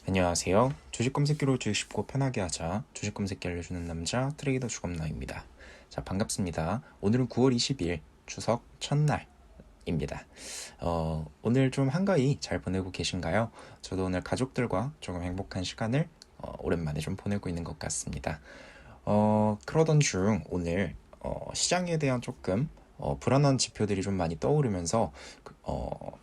안녕하세요. 주식 검색기로 주식 쉽고 편하게 하자. 주식 검색기 알려주는 남자 트레이더 주검나입니다. 자, 반갑습니다. 오늘은 9월 20일 추석 첫날입니다. 오늘 좀 한가히 잘 보내고 계신가요? 저도 오늘 가족들과 조금 행복한 시간을 오랜만에 좀 보내고 있는 것 같습니다. 그러던 중 오늘 시장에 대한 조금 불안한 지표들이 좀 많이 떠오르면서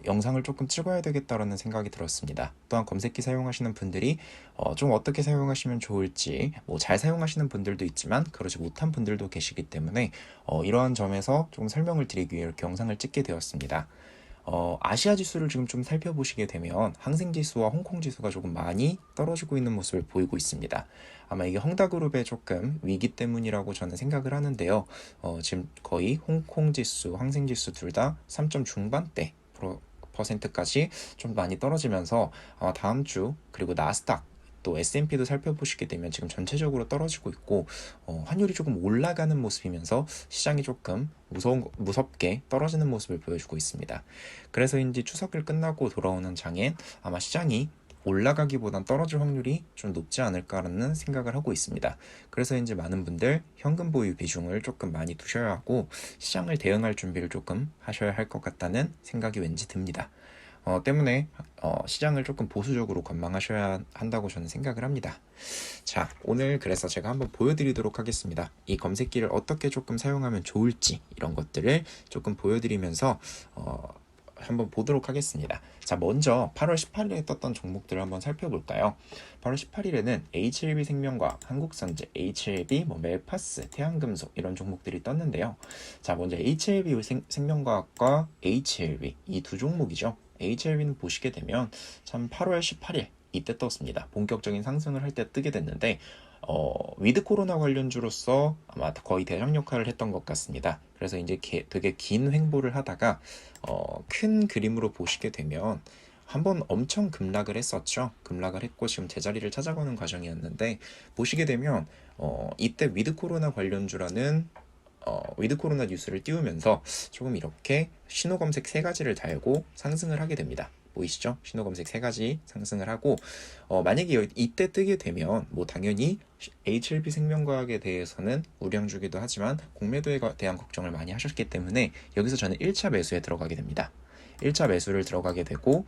영상을 조금 찍어야 되겠다라는 생각이 들었습니다. 또한 검색기 사용하시는 분들이 좀 어떻게 사용하시면 좋을지 잘 사용하시는 분들도 있지만 그러지 못한 분들도 계시기 때문에 이러한 점에서 좀 설명을 드리기 위해 이렇게 영상을 찍게 되었습니다. 아시아 지수를 지금 좀 살펴보시게 되면 항생 지수와 홍콩 지수가 조금 많이 떨어지고 있는 모습을 보이고 있습니다. 아마 이게 헝다그룹의 조금 위기 때문이라고 저는 생각을 하는데요. 지금 거의 홍콩 지수, 항생 지수 둘 다 3점 중반대 퍼센트까지 좀 많이 떨어지면서 아마 다음 주 그리고 나스닥 또 S&P도 살펴보시게 되면 지금 전체적으로 떨어지고 있고 환율이 조금 올라가는 모습이면서 시장이 조금 무섭게 떨어지는 모습을 보여주고 있습니다. 그래서인지 추석을 끝나고 돌아오는 장엔 아마 시장이 올라가기보단 떨어질 확률이 좀 높지 않을까라는 생각을 하고 있습니다. 그래서인지 많은 분들 현금 보유 비중을 조금 많이 두셔야 하고 시장을 대응할 준비를 조금 하셔야 할 것 같다는 생각이 왠지 듭니다. 때문에 시장을 조금 보수적으로 관망하셔야 한다고 저는 생각을 합니다. 자, 오늘 그래서 제가 한번 보여드리도록 하겠습니다. 이 검색기를 어떻게 조금 사용하면 좋을지 이런 것들을 조금 보여드리면서 한번 보도록 하겠습니다. 자, 먼저 8월 18일에 떴던 종목들을 한번 살펴볼까요? 8월 18일에는 HLB 생명과학, 한국선제, HLB, 멜파스, 태양금속 이런 종목들이 떴는데요. 자, 먼저 HLB 생명과학과 HLB 이 두 종목이죠. HLB는 보시게 되면 참 8월 18일 이때 떴습니다. 본격적인 상승을 할 때 뜨게 됐는데 위드 코로나 관련주로서 아마 거의 대장 역할을 했던 것 같습니다. 그래서 이제 되게 긴 횡보를 하다가 큰 그림으로 보시게 되면 한번 엄청 급락을 했었죠. 급락을 했고 지금 제자리를 찾아가는 과정이었는데 보시게 되면 이때 위드 코로나 관련주라는 위드 코로나 뉴스를 띄우면서 조금 이렇게 신호 검색 세 가지를 달고 상승을 하게 됩니다. 보이시죠? 신호 검색 세 가지 상승을 하고 만약에 이때 뜨게 되면 당연히 HLB 생명과학에 대해서는 우량주기도 하지만 공매도에 대한 걱정을 많이 하셨기 때문에 여기서 저는 1차 매수에 들어가게 됩니다. 1차 매수를 들어가게 되고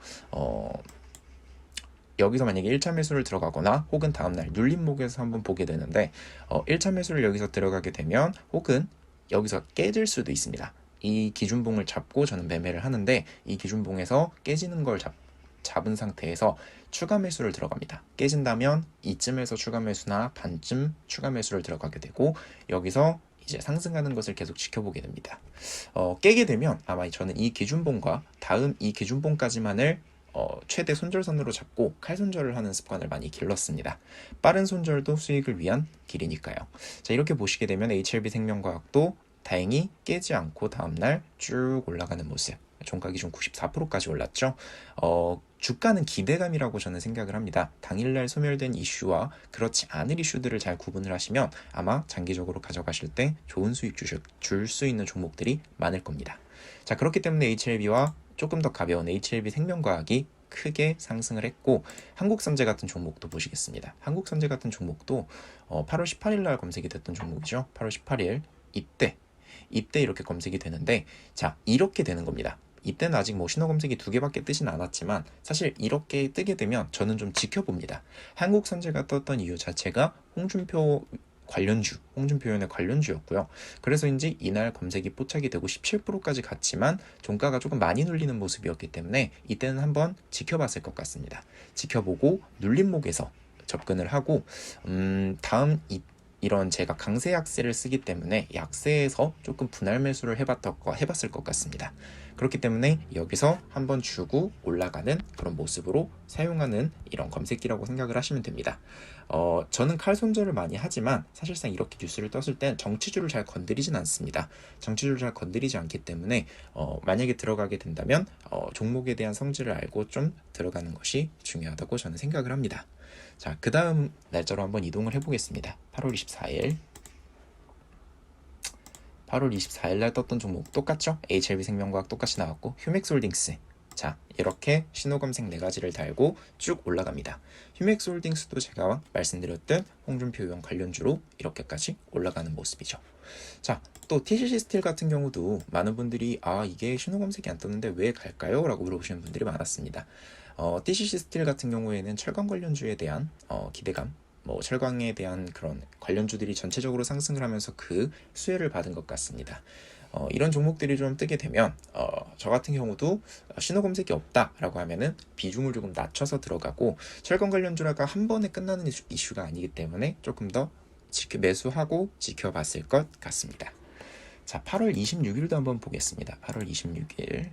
여기서 만약에 1차 매수를 들어가거나 혹은 다음날 눌림목에서 한번 보게 되는데 1차 매수를 여기서 들어가게 되면 혹은 여기서 깨질 수도 있습니다. 이 기준봉을 잡고 저는 매매를 하는데 이 기준봉에서 깨지는 걸 잡은 상태에서 추가 매수를 들어갑니다. 깨진다면 이쯤에서 추가 매수나 반쯤 추가 매수를 들어가게 되고 여기서 이제 상승하는 것을 계속 지켜보게 됩니다. 깨게 되면 아마 저는 이 기준봉과 다음 이 기준봉까지만을 최대 손절선으로 잡고 칼손절을 하는 습관을 많이 길렀습니다. 빠른 손절도 수익을 위한 길이니까요. 자, 이렇게 보시게 되면 HLB 생명과학도 다행히 깨지 않고 다음날 쭉 올라가는 모습. 종가 기준 94%까지 올랐죠. 주가는 기대감이라고 저는 생각을 합니다. 당일날 소멸된 이슈와 그렇지 않은 이슈들을 잘 구분을 하시면 아마 장기적으로 가져가실 때 좋은 수익 줄 수 있는 종목들이 많을 겁니다. 자, 그렇기 때문에 HLB와 조금 더 가벼운 HLB 생명과학이 크게 상승을 했고 한국선제 같은 종목도 보시겠습니다. 한국선제 같은 종목도 8월 18일 날 검색이 됐던 종목이죠. 8월 18일 이때 이렇게 검색이 되는데 자, 이렇게 되는 겁니다. 이때는 아직 신호 검색이 2개밖에 뜨진 않았지만 사실 이렇게 뜨게 되면 저는 좀 지켜봅니다. 한국선제가 떴던 이유 자체가 홍준표 의원의 관련주였고요. 그래서인지 이날 검색이 포착이 되고 17%까지 갔지만 종가가 조금 많이 눌리는 모습이었기 때문에 이때는 한번 지켜봤을 것 같습니다. 지켜보고 눌림목에서 접근을 하고 다음 이런 제가 강세 약세를 쓰기 때문에 약세에서 조금 분할 매수를 해봤을 것 같습니다. 그렇기 때문에 여기서 한번 주고 올라가는 그런 모습으로 사용하는 이런 검색기라고 생각을 하시면 됩니다. 저는 칼 손절을 많이 하지만 사실상 이렇게 뉴스를 떴을 땐 정치주를 잘 건드리진 않습니다. 정치주를 잘 건드리지 않기 때문에 만약에 들어가게 된다면 종목에 대한 성질을 알고 좀 들어가는 것이 중요하다고 저는 생각을 합니다. 자, 그 다음 날짜로 한번 이동을 해보겠습니다. 8월 24일 8월 24일 날 떴던 종목 똑같죠? HLB 생명과학 똑같이 나왔고 휴맥스홀딩스 자, 이렇게 신호 검색 4가지를 달고 쭉 올라갑니다. 휴맥스홀딩스도 제가 말씀드렸던 홍준표 의원 관련주로 이렇게까지 올라가는 모습이죠. 자, 또 TCC 스틸 같은 경우도 많은 분들이 이게 신호 검색이 안 떴는데 왜 갈까요? 라고 물어보시는 분들이 많았습니다. TCC 스틸 같은 경우에는 철강 관련주에 대한 기대감, 철강에 대한 그런 관련주들이 전체적으로 상승을 하면서 그 수혜를 받은 것 같습니다. 이런 종목들이 좀 뜨게 되면 저 같은 경우도 신호 검색이 없다라고 하면은 비중을 조금 낮춰서 들어가고, 철강 관련주라가 한 번에 끝나는 이슈가 아니기 때문에 조금 더 매수하고 지켜봤을 것 같습니다. 자, 8월 26일도 한번 보겠습니다. 8월 26일.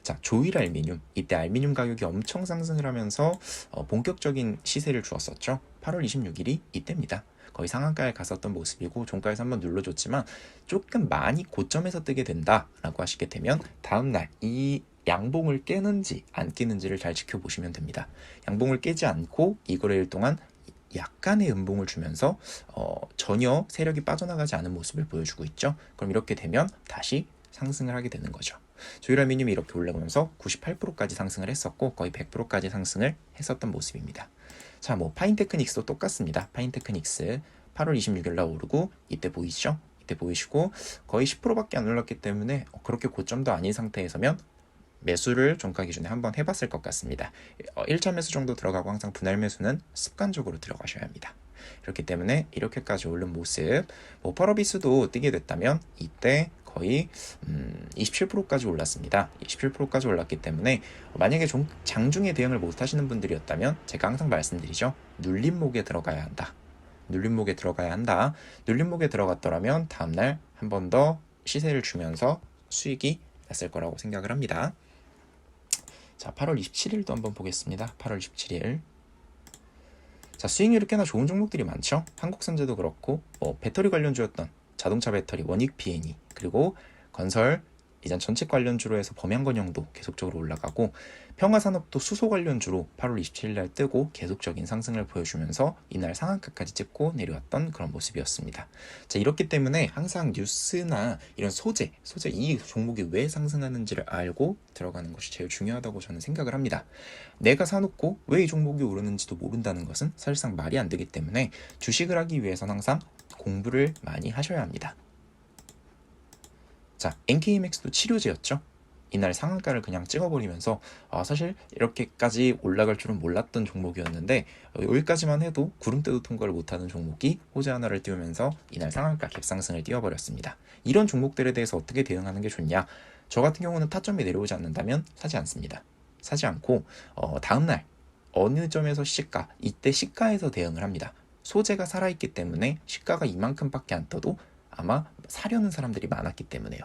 자, 조일 알미늄. 이때 알미늄 가격이 엄청 상승을 하면서 본격적인 시세를 주었었죠. 8월 26일이 이때입니다. 거의 상한가에 갔었던 모습이고 종가에서 한번 눌러줬지만 조금 많이 고점에서 뜨게 된다라고 하시게 되면 다음날 이 양봉을 깨는지 안 깨는지를 잘 지켜보시면 됩니다. 양봉을 깨지 않고 이거래일 동안 약간의 음봉을 주면서 전혀 세력이 빠져나가지 않은 모습을 보여주고 있죠. 그럼 이렇게 되면 다시 상승을 하게 되는 거죠. 조일 알미늄이 이렇게 올라가면서 98%까지 상승을 했었고 거의 100%까지 상승을 했었던 모습입니다. 자, 파인테크닉스도 똑같습니다. 파인테크닉스 8월 26일 날 오르고 이때 보이시죠? 이때 보이시고 거의 10%밖에 안 올랐기 때문에 그렇게 고점도 아닌 상태에서면 매수를 종가 기준에 한번 해봤을 것 같습니다. 1차 매수 정도 들어가고 항상 분할 매수는 습관적으로 들어가셔야 합니다. 그렇기 때문에 이렇게까지 오른 모습, 퍼러비스도 뜨게 됐다면 이때 거의 27%까지 올랐습니다. 27%까지 올랐기 때문에 만약에 장중에 대응을 못 하시는 분들이었다면 제가 항상 말씀드리죠. 눌림목에 들어가야 한다. 눌림목에 들어가야 한다. 눌림목에 들어갔더라면 다음날 한 번 더 시세를 주면서 수익이 났을 거라고 생각을 합니다. 자, 8월 27일도 한번 보겠습니다. 8월 27일. 자, 수익률이 꽤나 좋은 종목들이 많죠. 한국선제도 그렇고 배터리 관련주였던 자동차 배터리, 원익 PNE, 그리고 건설, 이전 전책 관련주로 해서 범양건영도 계속적으로 올라가고, 평화산업도 수소 관련주로 8월 27일 날 뜨고 계속적인 상승을 보여주면서 이날 상한가까지 찍고 내려왔던 그런 모습이었습니다. 자, 이렇기 때문에 항상 뉴스나 이런 소재 이 종목이 왜 상승하는지를 알고 들어가는 것이 제일 중요하다고 저는 생각을 합니다. 내가 사놓고 왜 이 종목이 오르는지도 모른다는 것은 사실상 말이 안 되기 때문에 주식을 하기 위해서는 항상 공부를 많이 하셔야 합니다. 자, NKMX도 치료제였죠. 이날 상한가를 그냥 찍어버리면서 사실 이렇게까지 올라갈 줄은 몰랐던 종목이었는데 여기까지만 해도 구름대도 통과를 못하는 종목이 호재 하나를 띄우면서 이날 상한가 갭상승을 띄워버렸습니다. 이런 종목들에 대해서 어떻게 대응하는 게 좋냐? 저 같은 경우는 타점이 내려오지 않는다면 사지 않습니다. 사지 않고 다음날 어느 점에서 시가, 이때 시가에서 대응을 합니다. 소재가 살아있기 때문에 시가가 이만큼밖에 안 떠도 아마 사려는 사람들이 많았기 때문에요.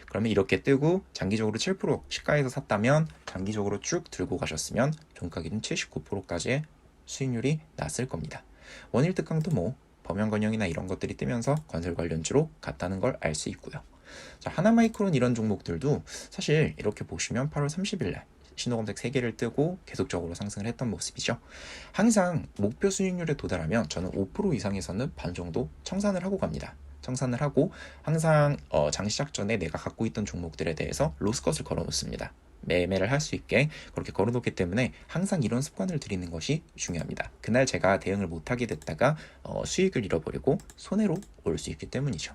그러면 이렇게 뜨고 장기적으로 7% 시가에서 샀다면 장기적으로 쭉 들고 가셨으면 종가 기준 79%까지의 수익률이 났을 겁니다. 원일 특강도 범양건영이나 이런 것들이 뜨면서 건설 관련주로 갔다는 걸 알 수 있고요. 자, 하나마이크론 이런 종목들도 사실 이렇게 보시면 8월 30일 날 신호검색 3개를 뜨고 계속적으로 상승을 했던 모습이죠. 항상 목표 수익률에 도달하면 저는 5% 이상에서는 반 정도 청산을 하고 갑니다. 청산을 하고 항상 장 시작 전에 내가 갖고 있던 종목들에 대해서 로스컷을 걸어놓습니다. 매매를 할 수 있게 그렇게 걸어놓기 때문에 항상 이런 습관을 들이는 것이 중요합니다. 그날 제가 대응을 못하게 됐다가 수익을 잃어버리고 손해로 올 수 있기 때문이죠.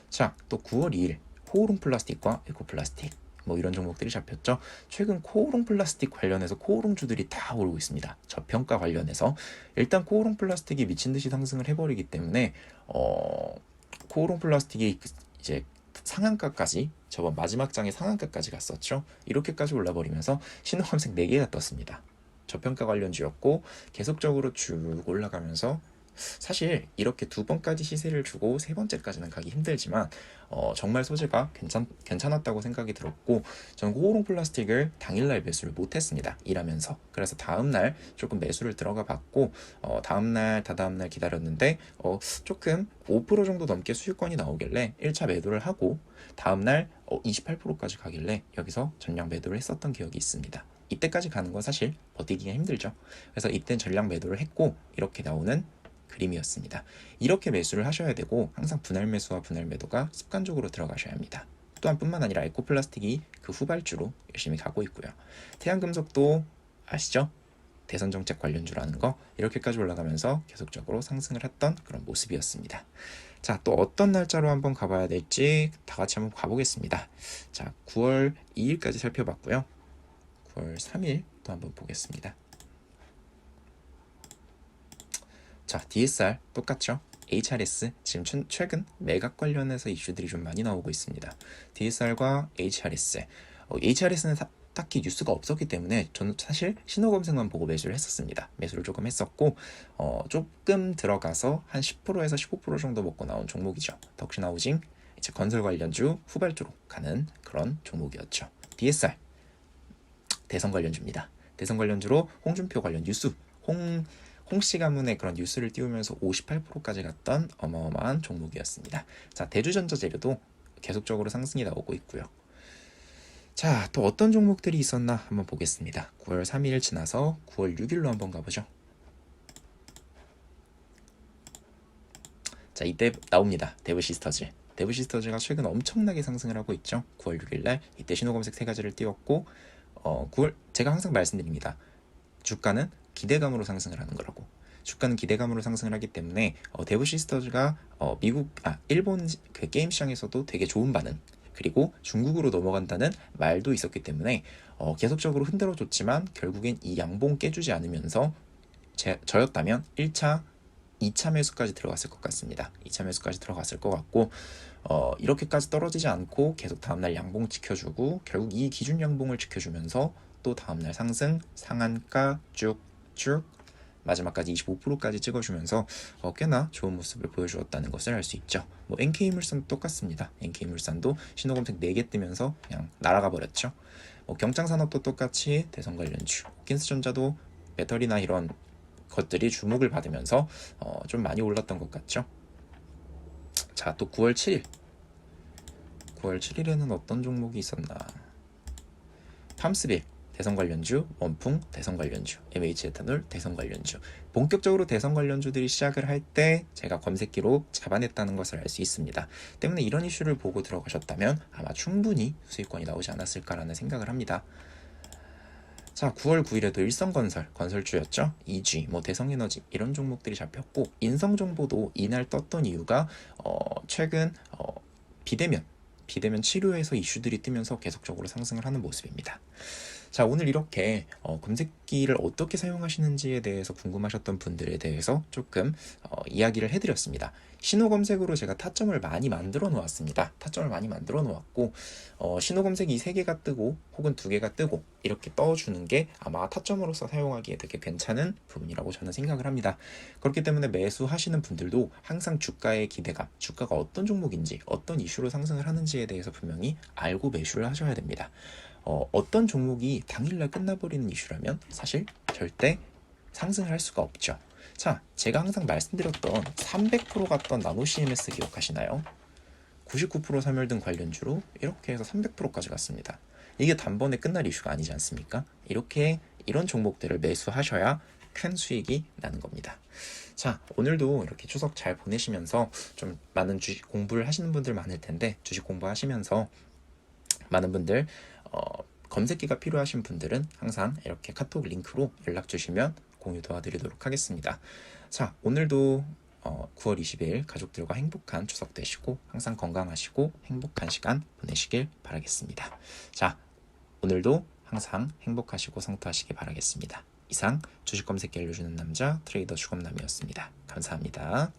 자, 또 9월 2일 코오롱 플라스틱과 에코플라스틱 이런 종목들이 잡혔죠. 최근 코오롱 플라스틱 관련해서 코오롱주들이 다 오르고 있습니다. 저평가 관련해서 일단 코오롱 플라스틱이 미친 듯이 상승을 해버리기 때문에 코오롱 플라스틱이 이제 상한가까지, 저번 마지막 장에 상한가까지 갔었죠. 이렇게까지 올라버리면서 신호감색 4개가 떴습니다. 저평가 관련주였고 계속적으로 쭉 올라가면서 사실 이렇게 2번까지 시세를 주고 3번째까지는 가기 힘들지만 정말 소재가 괜찮았다고 생각이 들었고, 저는 코오롱 플라스틱을 당일날 매수를 못했습니다. 일하면서. 그래서 다음날 조금 매수를 들어가 봤고 다다음날 기다렸는데 조금 5% 정도 넘게 수익권이 나오길래 1차 매도를 하고 다음날 28%까지 가길래 여기서 전량 매도를 했었던 기억이 있습니다. 이때까지 가는 건 사실 버티기가 힘들죠. 그래서 이땐 전량 매도를 했고 이렇게 나오는 그림이었습니다. 이렇게 매수를 하셔야 되고 항상 분할 매수와 분할 매도가 습관적으로 들어가셔야 합니다. 또한 뿐만 아니라 에코플라스틱이 그 후발주로 열심히 가고 있고요. 태양금속도 아시죠? 대선 정책 관련주라는 거 이렇게까지 올라가면서 계속적으로 상승을 했던 그런 모습이었습니다. 자, 또 어떤 날짜로 한번 가봐야 될지 다 같이 한번 가보겠습니다. 자, 9월 2일까지 살펴봤고요. 9월 3일 또 한번 보겠습니다. 자, DSR 똑같죠? HRS 지금 최근 매각 관련해서 이슈들이 좀 많이 나오고 있습니다. DSR과 HRS. HRS는 딱히 뉴스가 없었기 때문에 저는 사실 신호 검색만 보고 매수를 했었습니다. 매수를 조금 했었고 조금 들어가서 한 10%에서 15% 정도 먹고 나온 종목이죠. 덕신하우징 이제 건설 관련주 후발주로 가는 그런 종목이었죠. DSR 대선 관련주입니다. 대선 관련주로 홍준표 관련 뉴스 홍씨 가문의 그런 뉴스를 띄우면서 58%까지 갔던 어마어마한 종목이었습니다. 자, 대주전자재료도 계속적으로 상승이 나오고 있고요. 자, 또 어떤 종목들이 있었나 한번 보겠습니다. 9월 3일 지나서 9월 6일로 한번 가보죠. 자, 이때 나옵니다. 데브시스터즈. 데브시스터즈가 최근 엄청나게 상승을 하고 있죠. 9월 6일날 이때 신호검색 3가지를 띄웠고 9월 제가 항상 말씀드립니다. 주가는 기대감으로 상승을 하는 거라고. 주가는 기대감으로 상승을 하기 때문에 데브시스터즈가 일본 그 게임 시장에서도 되게 좋은 반응, 그리고 중국으로 넘어간다는 말도 있었기 때문에 계속적으로 흔들어줬지만 결국엔 이 양봉 깨주지 않으면서 저였다면 1차, 2차 매수까지 들어갔을 것 같습니다. 2차 매수까지 들어갔을 것 같고 이렇게까지 떨어지지 않고 계속 다음날 양봉 지켜주고 결국 이 기준 양봉을 지켜주면서 또 다음날 상승, 상한가 쭉쭉 마지막까지 25%까지 찍어주면서 꽤나 좋은 모습을 보여주었다는 것을 알 수 있죠. 뭐 NK물산도 똑같습니다. NK물산도 신호검색 4개 뜨면서 그냥 날아가 버렸죠. 경장산업도 똑같이 대선 관련주, 킨스전자도 배터리나 이런 것들이 주목을 받으면서 좀 많이 올랐던 것 같죠. 자, 또 9월 7일 9월 7일에는 어떤 종목이 있었나. 팜스빌 대선 관련주, 원풍 대선 관련주, MH에탄올 대선 관련주. 본격적으로 대선 관련주들이 시작을 할 때 제가 검색기로 잡아냈다는 것을 알 수 있습니다. 때문에 이런 이슈를 보고 들어가셨다면 아마 충분히 수익권이 나오지 않았을까라는 생각을 합니다. 자, 9월 9일에도 일성건설, 건설주였죠. EG, 대성에너지 이런 종목들이 잡혔고 인성정보도 이날 떴던 이유가 최근 비대면 치료에서 이슈들이 뜨면서 계속적으로 상승을 하는 모습입니다. 자, 오늘 이렇게 검색기를 어떻게 사용하시는지에 대해서 궁금하셨던 분들에 대해서 조금 이야기를 해드렸습니다. 신호 검색으로 제가 타점을 많이 만들어 놓았습니다. 타점을 많이 만들어 놓았고 신호 검색이 3개가 뜨고 혹은 2개가 뜨고 이렇게 떠주는 게 아마 타점으로서 사용하기에 되게 괜찮은 부분이라고 저는 생각을 합니다. 그렇기 때문에 매수하시는 분들도 항상 주가의 기대감, 주가가 어떤 종목인지 어떤 이슈로 상승을 하는지에 대해서 분명히 알고 매수를 하셔야 됩니다. 어떤 종목이 당일날 끝나버리는 이슈라면 사실 절대 상승을 할 수가 없죠. 자, 제가 항상 말씀드렸던 300% 갔던 나노 CMS 기억하시나요? 99% 사멸등 관련주로 이렇게 해서 300%까지 갔습니다. 이게 단번에 끝날 이슈가 아니지 않습니까? 이런 종목들을 매수하셔야 큰 수익이 나는 겁니다. 자, 오늘도 이렇게 추석 잘 보내시면서 좀 많은 주식 공부를 하시는 분들 많을 텐데 주식 공부하시면서 많은 분들 검색기가 필요하신 분들은 항상 이렇게 카톡 링크로 연락 주시면 공유 도와드리도록 하겠습니다. 자, 오늘도 9월 20일 가족들과 행복한 추석 되시고 항상 건강하시고 행복한 시간 보내시길 바라겠습니다. 자, 오늘도 항상 행복하시고 성투하시길 바라겠습니다. 이상 주식 검색기 알려주는 남자 트레이더 주검남이었습니다. 감사합니다.